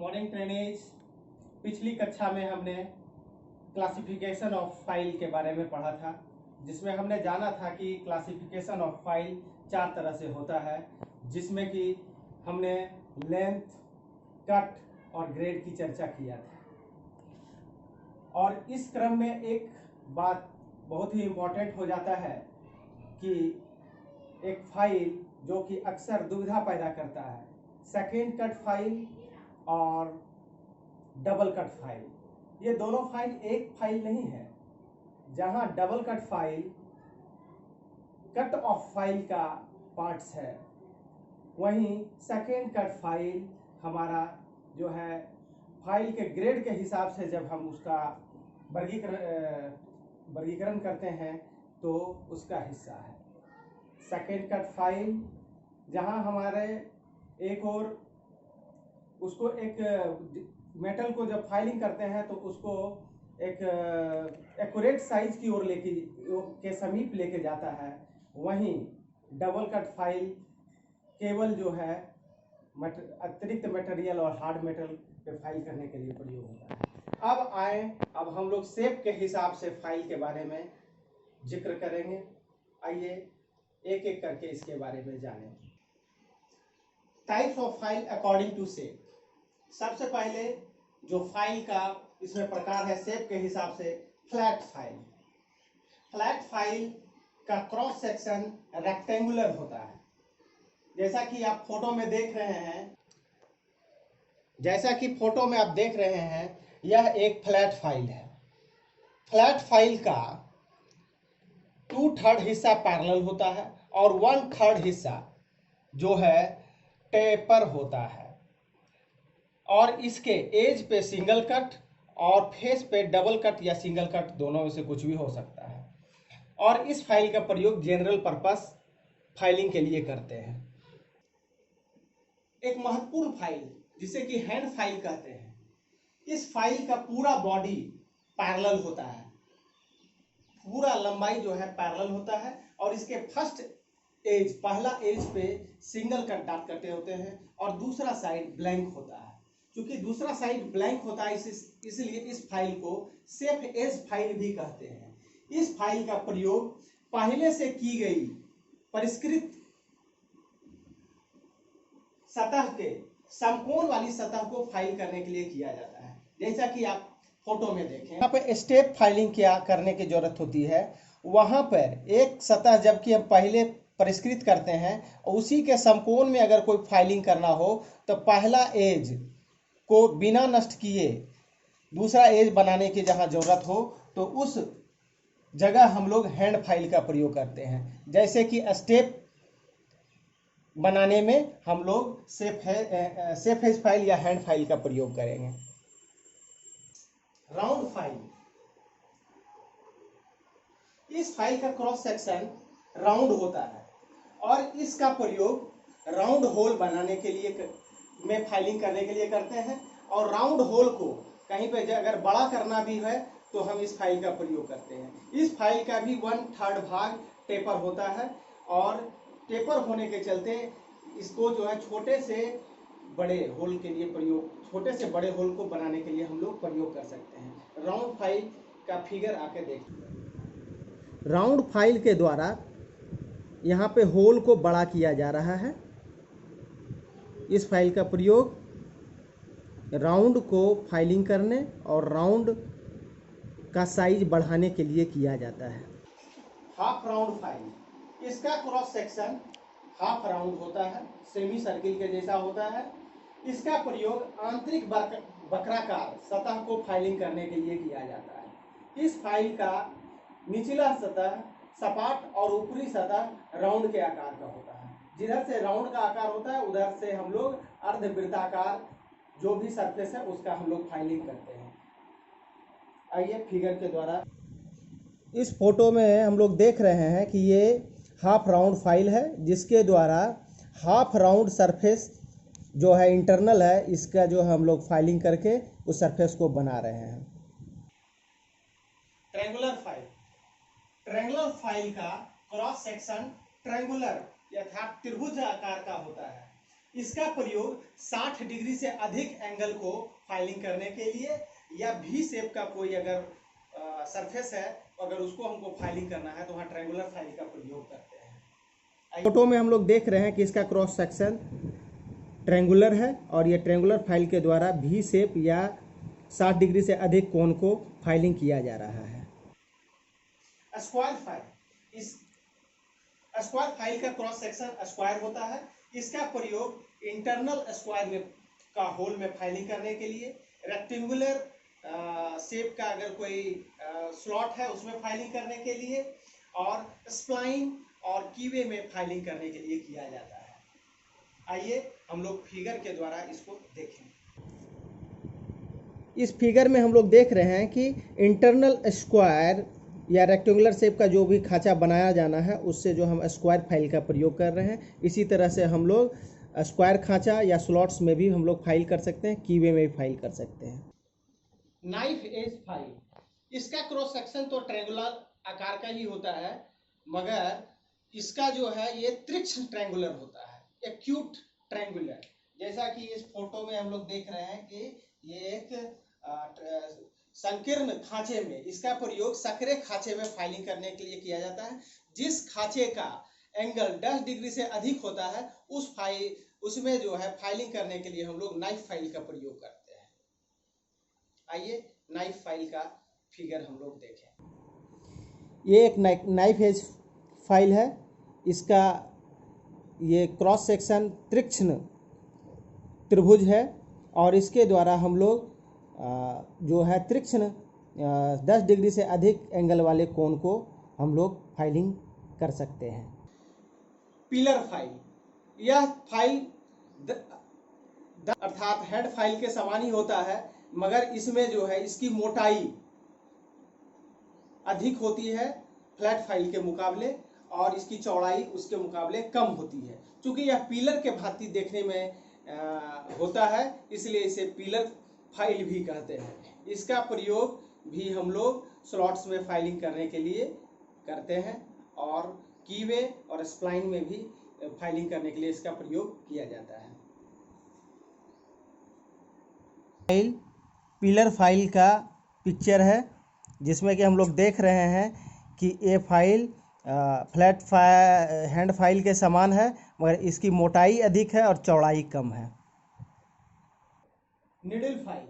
Morning trainees. पिछली कक्षा में हमने क्लासिफिकेशन ऑफ फाइल के बारे में पढ़ा था, जिसमें हमने जाना था कि क्लासिफिकेशन ऑफ फाइल 4 तरह से होता है, जिसमें कि हमने लेंथ, कट और ग्रेड की चर्चा किया था। और इस क्रम में एक बात बहुत ही इम्पोर्टेंट हो जाता है कि एक फाइल जो कि अक्सर दुविधा पैदा करता है, सेकेंड कट फाइल और डबल कट फाइल। ये दोनों फाइल एक फाइल नहीं है। जहां double cut file cut off file का पार्ट्स है, वहीं सेकेंड कट फाइल हमारा जो है फाइल के ग्रेड के हिसाब से जब हम उसका वर्गीकरण करते हैं तो उसका हिस्सा है। सेकेंड कट फाइल जहां हमारे एक और उसको एक मेटल को जब फाइलिंग करते हैं तो उसको एक एक्यूरेट साइज की ओर लेके के समीप लेके जाता है, वहीं डबल कट फाइल केवल जो है अतिरिक्त मटेरियल और हार्ड मेटल पे फाइल करने के लिए प्रयोग होता है। अब हम लोग शेप के हिसाब से फाइल के बारे में जिक्र करेंगे। आइए एक एक करके इसके बारे में जानें। Types of file according to shape. सबसे पहले जो फाइल का इसमें प्रकार है शेप के हिसाब से, फ्लैट फाइल। फ्लैट फाइल का क्रॉस सेक्शन रेक्टेंगुलर होता है। जैसा कि आप फोटो में देख रहे हैं, यह एक फ्लैट फाइल है। फ्लैट फाइल का 2/3 हिस्सा पैरेलल होता है और 1/3 हिस्सा जो है टेपर होता है, और इसके एज पे सिंगल कट और फेस पे डबल कट या सिंगल कट, दोनों में से कुछ भी हो सकता है। और इस फाइल का प्रयोग जनरल पर्पस फाइलिंग के लिए करते हैं। एक महत्वपूर्ण फाइल जिसे कि हैंड फाइल कहते हैं, इस फाइल का पूरा बॉडी पैरेलल होता है, पूरा लंबाई जो है पैरेलल होता है, और इसके फर्स्ट एज, पहला एज पे सिंगल कट डॉट कटे होते हैं और दूसरा साइड ब्लैंक होता है। क्योंकि दूसरा साइड ब्लैंक होता है इसलिए इस फाइल को सेफ एज फाइल भी कहते हैं। इस फाइल का प्रयोग पहले से की गई परिष्कृत सतह के समकोण वाली सतह को फाइल करने के लिए किया जाता है। जैसा कि आप फोटो में देखें, यहाँ पे स्टेप फाइलिंग क्या करने की जरूरत होती है। वहां पर एक सतह जबकि हम पहले परिष्कृत करते हैं, उसी के समकोण में अगर कोई फाइलिंग करना हो तो पहला एज को बिना नष्ट किए दूसरा एज बनाने की जहां जरूरत हो तो उस जगह हम लोग हैंड फाइल का प्रयोग करते हैं। जैसे कि स्टेप बनाने में हम लोग सेफ एज फाइल या हैंड फाइल का प्रयोग करेंगे। राउंड फाइल, इस फाइल का क्रॉस सेक्शन राउंड होता है और इसका प्रयोग राउंड होल बनाने के लिए में फाइलिंग करने के लिए करते हैं। और राउंड होल को कहीं पे अगर बड़ा करना भी है तो हम इस फाइल का प्रयोग करते हैं। इस फाइल का भी 1/3 भाग टेपर होता है, और टेपर होने के चलते इसको जो है छोटे से बड़े होल के लिए छोटे से बड़े होल को बनाने के लिए हम लोग प्रयोग कर सकते हैं। राउंड फाइल का फिगर आके देखिए। राउंड फाइल के द्वारा यहाँ पे होल को बड़ा किया जा रहा है। इस फाइल का प्रयोग राउंड को फाइलिंग करने और राउंड का साइज बढ़ाने के लिए किया जाता है। हाफ राउंड फाइल, इसका क्रॉस सेक्शन हाफ राउंड होता है, सेमी सर्किल के जैसा होता है। इसका प्रयोग आंतरिक वक्राकार सतह को फाइलिंग करने के लिए किया जाता है। इस फाइल का निचला सतह सपाट और ऊपरी सतह राउंड के आकार का होता है। जिधर से राउंड का आकार होता है उधर से हम लोग अर्धवृत्ताकार जो भी सरफेस है उसका हम लोग फाइलिंग करते हैं। आइए फिगर के द्वारा, इस फोटो में हम लोग देख रहे हैं कि ये हाफ राउंड फाइल है, जिसके द्वारा हाफ राउंड सरफेस जो है इंटरनल है, इसका जो हम लोग फाइलिंग करके उस सरफेस को बना रहे हैं। ट्रायंगुलर फाइल, ट्रायंगुलर फाइल का क्रॉस सेक्शन ट्रायंगुलर अर्थात त्रिभुज आकार का होता है। इसका प्रयोग 60 डिग्री से अधिक एंगल को फाइलिंग करने के लिए या भी शेप का कोई अगर सरफेस है अगर उसको हमको फाइलिंग करना है तो वहाँ ट्रायंगुलर फाइल का प्रयोग करते हैं। फोटो में हम लोग देख रहे हैं कि इसका क्रॉस सेक्शन ट्रायंगुलर है और ये ट्रायंगुलर फाइल के द्वारा भी शेप या 60 डिग्री से अधिक कोण को फाइलिंग किया जा रहा है। स्क्वायर फाइल, इस स्क्वायर फाइल का क्रॉस सेक्शन स्क्वायर होता है। इसका प्रयोग इंटरनल स्क्वायर में का होल में फाइलिंग करने के लिए, रेक्टेंगुलर शेप का अगर कोई स्लॉट है उसमें फाइलिंग करने के लिए और स्प्लाइन और कीवे में फाइलिंग करने के लिए किया जाता है। आइए हम लोग फिगर के द्वारा इसको देखें। इस फिगर में हम लोग देख रहे हैं कि इंटरनल स्क्वायर या रेक्टेंगुलर शेप का जो भी खांचा बनाया जाना है उससे जो हम स्क्वायर फाइल का प्रयोग कर रहे हैं। इसी तरह से हम लोग स्क्वायर खांचा या स्लॉट्स में भी हम लोग फाइल कर सकते हैं, कीवे में भी फाइल कर सकते हैं। नाइफ एज फाइल, इसका क्रॉस सेक्शन तो ट्रायंगुलर आकार का ही होता है मगर इसका जो है ये तीक्ष्ण ट्रायंगुलर होता है, एक्यूट ट्रायंगुलर। जैसा कि इस फोटो में हम लोग देख रहे हैं कि ये एक संकीर्ण खांचे में, इसका प्रयोग संकरे खांचे में फाइलिंग करने के लिए किया जाता है। जिस खांचे का एंगल 10 डिग्री से अधिक होता है उसमें जो है फाइलिंग करने के लिए हम लोग नाइफ फाइल का प्रयोग करते हैं। आइए नाइफ फाइल का फिगर हम लोग देखें। ये एक नाइफ एज फाइल है। इसका ये क्रॉस सेक्शन तीक्ष्ण त्रिभुज है और इसके द्वारा हम लोग जो है तीक्ष्ण 10 डिग्री से अधिक एंगल वाले कोण को हम लोग फाइलिंग कर सकते हैं। पिलर फाइल, यह फाइल अर्थात हेड फाइल के समान ही होता है मगर इसमें जो है इसकी मोटाई अधिक होती है फ्लैट फाइल के मुकाबले और इसकी चौड़ाई उसके मुकाबले कम होती है। क्योंकि यह पिलर के भांति देखने में होता है इसलिए इसे पिलर फाइल भी कहते हैं। इसका प्रयोग भी हम लोग स्लॉट्स में फाइलिंग करने के लिए करते हैं और कीवे और स्प्लाइन में भी फाइलिंग करने के लिए इसका प्रयोग किया जाता है। फाइल पिलर फाइल का पिक्चर है जिसमें कि हम लोग देख रहे हैं कि ये फाइल फ्लैट हैंड फाइल के समान है मगर इसकी मोटाई अधिक है और चौड़ाई कम है। निडल फाइल,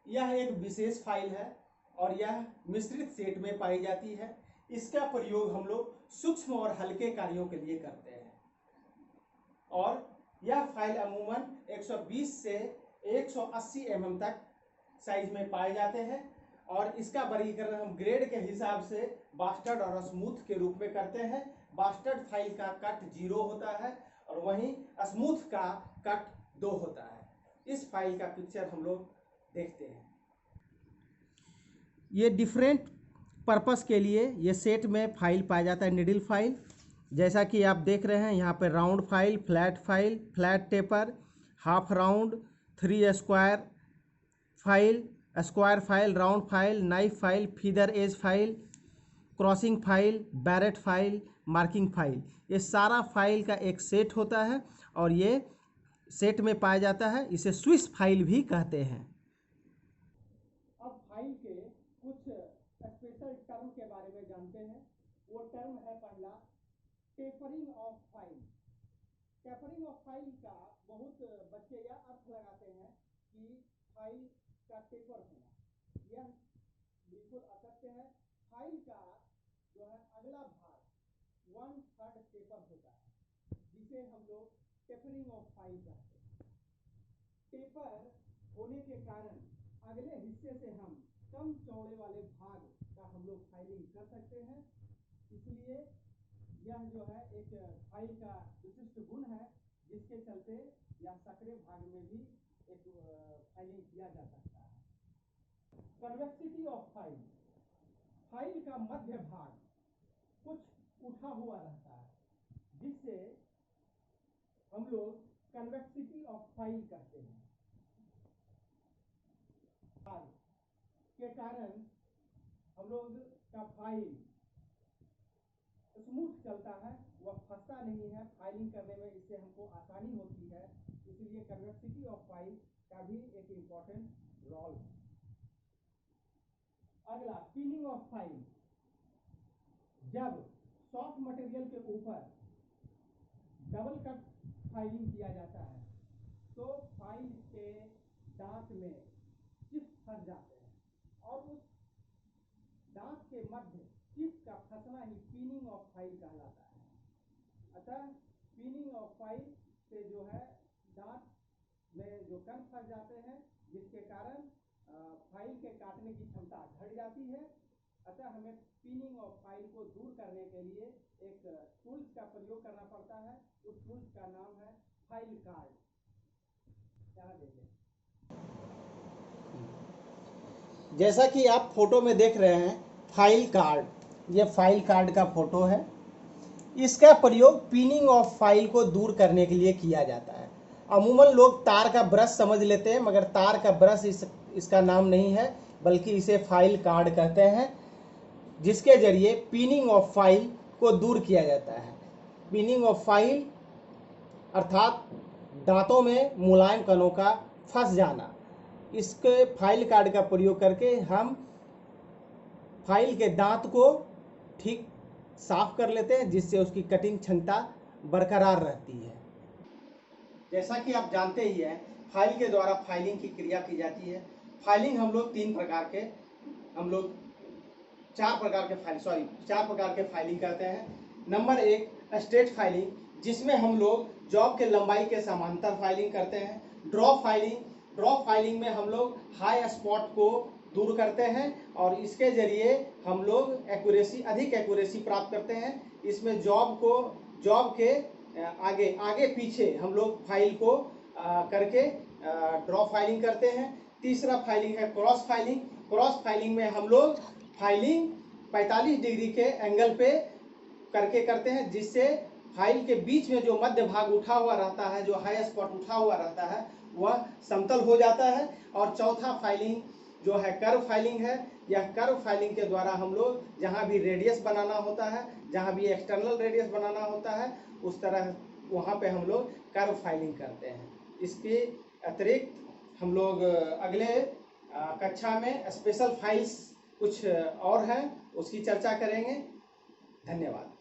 यह एक विशेष फाइल है और यह मिश्रित सेट में पाई जाती है। इसका प्रयोग हम लोग सूक्ष्म और हल्के कार्यों के लिए करते हैं और यह फाइल अमूमन 120 से 180 mm तक साइज में पाए जाते हैं और इसका वर्गीकरण हम ग्रेड के हिसाब से बास्टर्ड और स्मूथ के रूप में करते हैं। बास्टर्ड फाइल का कट 0 होता है और वहीं स्मूथ का कट 2 होता है। इस फाइल का पिक्चर हम लोग देखते हैं। ये डिफरेंट पर्पस के लिए ये सेट में फाइल पाया जाता है। निडल फाइल जैसा कि आप देख रहे हैं यहाँ पे round file, flat taper, half round, 3 square file, square file, round file, knife file, feather edge file, crossing file, barrette file, marking file, ये सारा फाइल का एक सेट होता है और ये सेट में पाया जाता है। इसे स्विस फाइल भी कहते हैं। अब फाइल के कुछ स्पेशल टर्म के बारे में जानते हैं। वो टर्म है पहला tapering of file. Tapering of file का बहुत बच्चे यह अर्थ लगाते हैं कि फाइल का टेपर होना, यह बिल्कुल असत्य है। फाइल का जो है अगला भाग 1/3 टेपर होता है जिसे हम लोग टेपरिंग ऑफ फाइल कहते हैं। टेपर होने के कारण अगले हिस्से से हम कम चौड़े वाले भाग का हम लोग फाइलिंग कर सकते हैं। इसलिए यह जो है एक फाइल का विशिष्ट गुण है जिसके चलते या सकरे भाग में भी एक फाइलिंग किया जा सकता है। कन्वेक्सिटी ऑफ फाइल, फाइल का मध्य भाग कुछ उठा हुआ रहता है जिससे हम लोग कन्वेक्सिटी ऑफ फाइल कहते हैं। के कारण हम लोग का फाइल स्मूथ चलता है वह फंसता नहीं है, फाइलिंग करने में इससे हमको आसानी होती है, इसलिए कन्वेक्सिटी ऑफ फाइल का भी एक इम्पोर्टेंट रोल है। अगला पिनिंग ऑफ फाइल, जब सॉफ्ट मटेरियल के ऊपर डबल कट फाइलिंग किया जाता है तो फाइल के दांत में चिप फंस जाते हैं और उस दांत के मध्य चिप का फंसना ही पिनिंग ऑफ फाइल कहलाता है। अतः पिनिंग ऑफ फाइल से जो है दांत में जो कण फंस जाते हैं, जिसके कारण फाइल के काटने की क्षमता घट जाती है। अतः हमें पिनिंग ऑफ फाइल को दूर करने के लिए एक टूल्स का प्रयोग करना पड़ता है। उस टूल्स का नाम है फाइल कार्ड। यहाँ देखें, जैसा कि आप फोटो में देख रहे हैं फाइल कार्ड, ये फाइल कार्ड का फोटो है। इसका प्रयोग पिनिंग ऑफ फाइल को दूर करने के लिए किया जाता है। अमूमन लोग तार का ब्रश समझ लेते हैं, मगर तार का ब्रश इसका नाम नहीं है, बल्कि इसे फाइल कार्ड कहते हैं, जिसके जरिए पिनिंग ऑफ फाइल को दूर किया जाता है। पिनिंग ऑफ फाइल अर्थात दांतों में मुलायम कणों का फंस जाना। इसके फाइल कार्ड का प्रयोग करके हम फाइल के दांत को ठीक साफ कर लेते हैं, जिससे उसकी कटिंग क्षमता बरकरार रहती है। जैसा कि आप जानते ही हैं, फाइल के द्वारा फाइलिंग की क्रिया की जाती है। फाइलिंग हम लोग चार प्रकार के फाइलिंग करते हैं। नंबर 1 स्ट्रेट फाइलिंग, जिसमें हम लोग जॉब के लंबाई के समांतर फाइलिंग करते हैं। ड्रॉप फाइलिंग में हम लोग हाई स्पॉट को दूर करते हैं और इसके जरिए हम लोग अधिक एक्यूरेसी प्राप्त करते हैं। इसमें जॉब के आगे पीछे हम लोग फाइल को करके ड्रॉप फाइलिंग करते हैं। तीसरा फाइलिंग है क्रॉस फाइलिंग। क्रॉस फाइलिंग में हम लोग फाइलिंग 45 डिग्री के एंगल पे करते हैं, जिससे फाइल के बीच में जो मध्य भाग उठा हुआ रहता है, जो हाई स्पॉट उठा हुआ रहता है, वह समतल हो जाता है। और चौथा फाइलिंग जो है कर्व फाइलिंग है। यह कर्व फाइलिंग के द्वारा हम लोग जहाँ भी रेडियस बनाना होता है, जहाँ भी एक्सटर्नल रेडियस बनाना होता है, उस तरह वहाँ पे हम लोग कर्व फाइलिंग करते हैं। इसके अतिरिक्त हम लोग अगले कक्षा में स्पेशल फाइल्स कुछ और हैं, उसकी चर्चा करेंगे। धन्यवाद।